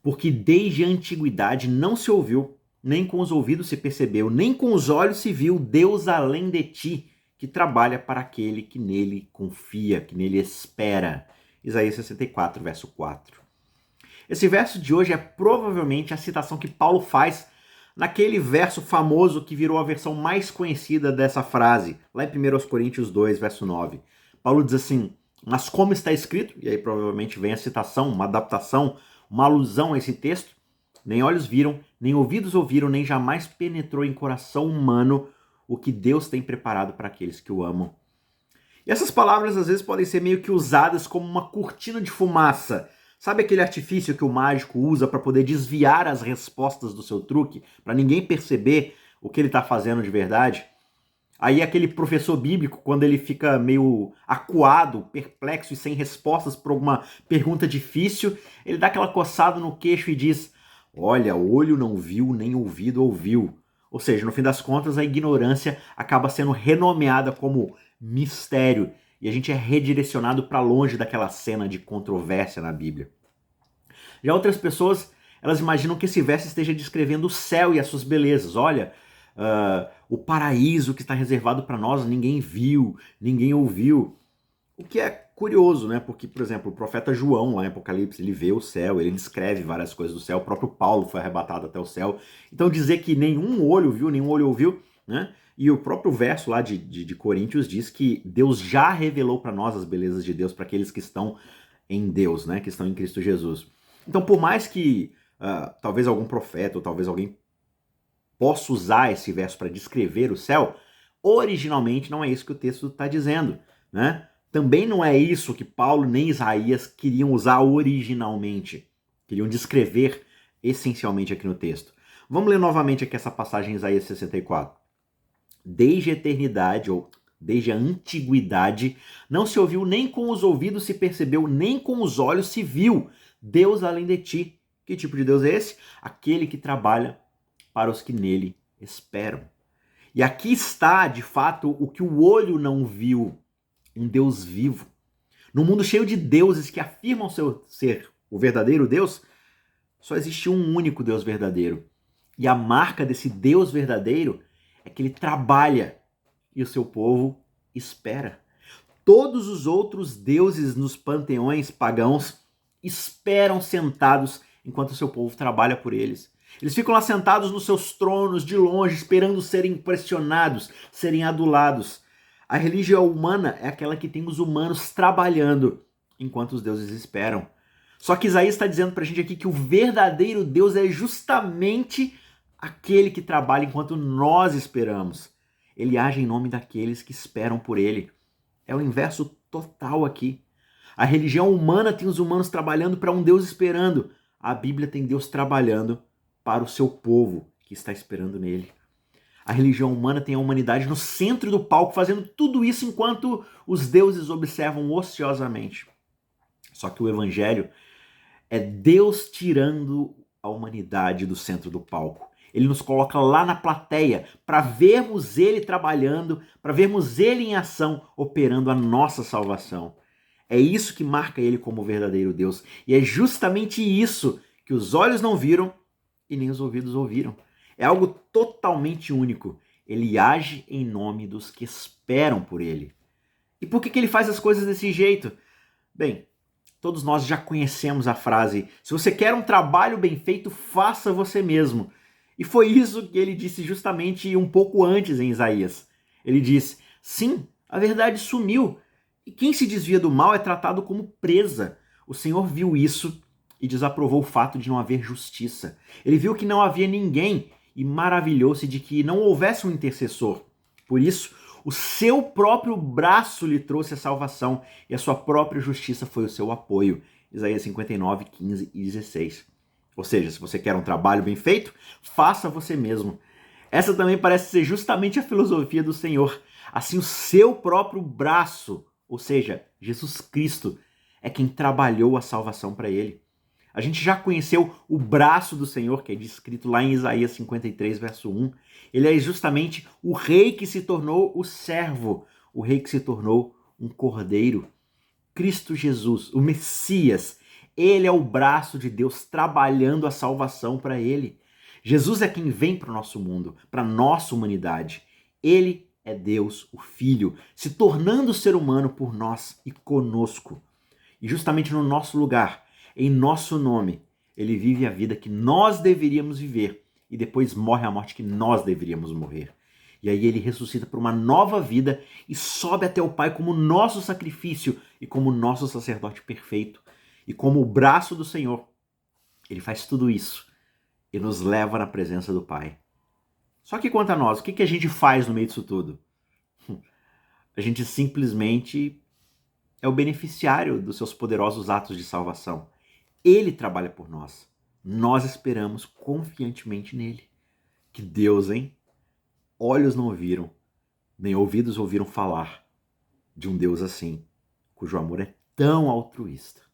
Porque desde a antiguidade não se ouviu, nem com os ouvidos se percebeu, nem com os olhos se viu Deus além de ti, que trabalha para aquele que nele confia, que nele espera. Isaías 64, verso 4. Esse verso de hoje é provavelmente a citação que Paulo faz naquele verso famoso que virou a versão mais conhecida dessa frase, lá em 1 Coríntios 2, verso 9. Paulo diz assim: mas como está escrito, e aí provavelmente vem a citação, uma adaptação, uma alusão a esse texto, nem olhos viram, nem ouvidos ouviram, nem jamais penetrou em coração humano o que Deus tem preparado para aqueles que o amam. E essas palavras às vezes podem ser meio que usadas como uma cortina de fumaça. Sabe aquele artifício que o mágico usa para poder desviar as respostas do seu truque, para ninguém perceber o que ele está fazendo de verdade? Aí aquele professor bíblico, quando ele fica meio acuado, perplexo e sem respostas por alguma pergunta difícil, ele dá aquela coçada no queixo e diz: olha, olho não viu, nem ouvido ouviu. Ou seja, no fim das contas, a ignorância acaba sendo renomeada como mistério e a gente é redirecionado para longe daquela cena de controvérsia na Bíblia. Já outras pessoas, elas imaginam que esse verso esteja descrevendo o céu e as suas belezas. Olha, o paraíso que está reservado para nós, ninguém viu, ninguém ouviu. O que é curioso, né? Porque, por exemplo, o profeta João, lá em Apocalipse, ele vê o céu, ele descreve várias coisas do céu, o próprio Paulo foi arrebatado até o céu. Então dizer que nenhum olho viu, nenhum olho ouviu, né? E o próprio verso lá de Coríntios diz que Deus já revelou para nós as belezas de Deus, para aqueles que estão em Deus, né? Que estão em Cristo Jesus. Então, por mais que talvez algum profeta ou talvez alguém possa usar esse verso para descrever o céu, originalmente não é isso que o texto está dizendo, né? Também não é isso que Paulo nem Isaías queriam usar originalmente. Queriam descrever essencialmente aqui no texto. Vamos ler novamente aqui essa passagem em Isaías 64. Desde a eternidade, ou desde a antiguidade, não se ouviu, nem com os ouvidos se percebeu, nem com os olhos se viu Deus além de ti. Que tipo de Deus é esse? Aquele que trabalha para os que nele esperam. E aqui está, de fato, o que o olho não viu, um Deus vivo. No mundo cheio de deuses que afirmam ser o verdadeiro Deus, só existe um único Deus verdadeiro. E a marca desse Deus verdadeiro é que ele trabalha e o seu povo espera. Todos os outros deuses nos panteões pagãos esperam sentados enquanto o seu povo trabalha por eles. Eles ficam lá sentados nos seus tronos de longe, esperando serem impressionados, serem adulados. A religião humana é aquela que tem os humanos trabalhando enquanto os deuses esperam. Só que Isaías está dizendo para a gente aqui que o verdadeiro Deus é justamente aquele que trabalha enquanto nós esperamos. Ele age em nome daqueles que esperam por ele. É o inverso total aqui. A religião humana tem os humanos trabalhando para um Deus esperando. A Bíblia tem Deus trabalhando para o seu povo que está esperando nele. A religião humana tem a humanidade no centro do palco, fazendo tudo isso enquanto os deuses observam ociosamente. Só que o evangelho é Deus tirando a humanidade do centro do palco. Ele nos coloca lá na plateia para vermos ele trabalhando, para vermos ele em ação, operando a nossa salvação. É isso que marca ele como o verdadeiro Deus. E é justamente isso que os olhos não viram e nem os ouvidos ouviram. É algo totalmente único. Ele age em nome dos que esperam por ele. E por que ele faz as coisas desse jeito? Bem, todos nós já conhecemos a frase: se você quer um trabalho bem feito, faça você mesmo. E foi isso que ele disse justamente um pouco antes em Isaías. Ele diz: sim, a verdade sumiu. E quem se desvia do mal é tratado como presa. O Senhor viu isso e desaprovou o fato de não haver justiça. Ele viu que não havia ninguém e maravilhou-se de que não houvesse um intercessor. Por isso, o seu próprio braço lhe trouxe a salvação e a sua própria justiça foi o seu apoio. Isaías 59, 15 e 16. Ou seja, se você quer um trabalho bem feito, faça você mesmo. Essa também parece ser justamente a filosofia do Senhor. Assim, o seu próprio braço, ou seja, Jesus Cristo, é quem trabalhou a salvação para ele. A gente já conheceu o braço do Senhor, que é descrito lá em Isaías 53, verso 1. Ele é justamente o rei que se tornou o servo, o rei que se tornou um cordeiro. Cristo Jesus, o Messias, Ele é o braço de Deus trabalhando a salvação para ele. Jesus é quem vem para o nosso mundo, para a nossa humanidade. Ele é Deus, o Filho, se tornando ser humano por nós e conosco. E justamente no nosso lugar, em nosso nome, ele vive a vida que nós deveríamos viver e depois morre a morte que nós deveríamos morrer. E aí ele ressuscita para uma nova vida e sobe até o Pai como nosso sacrifício e como nosso sacerdote perfeito. E como o braço do Senhor, ele faz tudo isso e nos leva na presença do Pai. Só que quanto a nós, o que a gente faz no meio disso tudo? A gente simplesmente é o beneficiário dos seus poderosos atos de salvação. Ele trabalha por nós. Nós esperamos confiantemente nele. Que Deus, hein? Olhos não viram, nem ouvidos ouviram falar de um Deus assim, cujo amor é tão altruísta.